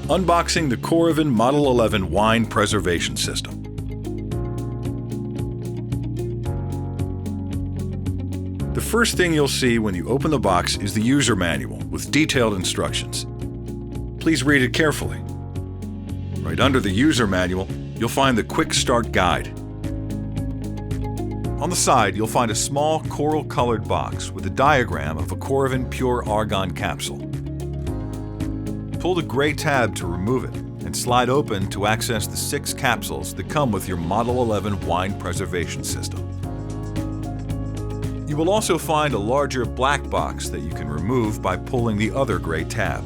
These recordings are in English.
Unboxing the Coravin Model 11 Wine Preservation System. The first thing you'll see when you open the box is the user manual with detailed instructions. Please read it carefully. Right under the user manual, you'll find the Quick Start Guide. On the side, you'll find a small coral-colored box with a diagram of a Coravin Pure Argon capsule. Pull the gray tab to remove it and slide open to access the 6 capsules that come with your Model 11 wine preservation system. You will also find a larger black box that you can remove by pulling the other gray tab.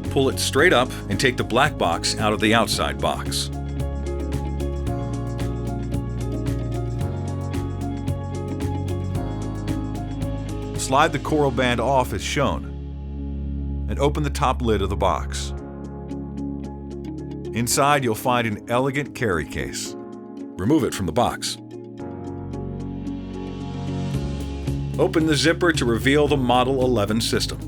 Pull it straight up and take the black box out of the outside box. Slide the coral band off as shown and open the top lid of the box. Inside, you'll find an elegant carry case. Remove it from the box. Open the zipper to reveal the Model 11 system.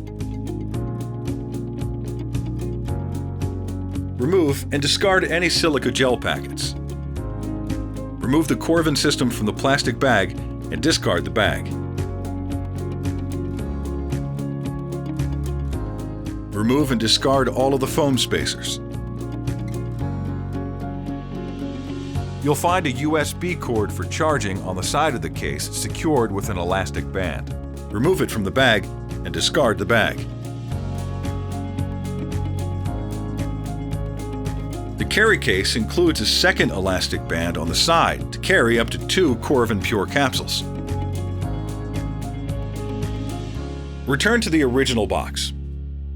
Remove and discard any silica gel packets. Remove the Coravin system from the plastic bag and discard the bag. Remove and discard all of the foam spacers. You'll find a USB cord for charging on the side of the case secured with an elastic band. Remove it from the bag and discard the bag. The carry case includes a second elastic band on the side to carry up to 2 Coravin Pure capsules. Return to the original box.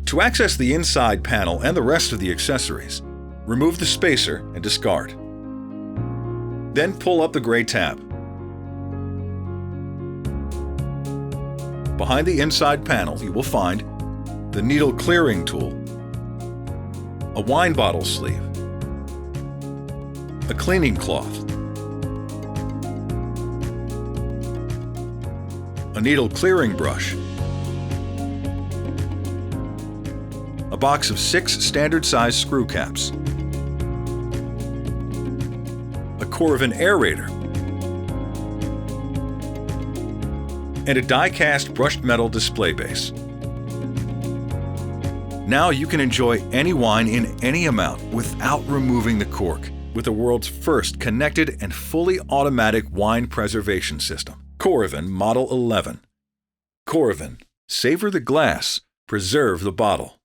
To access the inside panel and the rest of the accessories, remove the spacer and discard. Then pull up the gray tab. Behind the inside panel, you will find the needle clearing tool, a wine bottle sleeve, a cleaning cloth, a needle clearing brush, a box of 6 standard-sized screw caps, a Coravin Aerator, and a die-cast brushed metal display base. Now you can enjoy any wine in any amount without removing the cork with the world's first connected and fully automatic wine preservation system, Coravin Model 11. Coravin, savor the glass, preserve the bottle.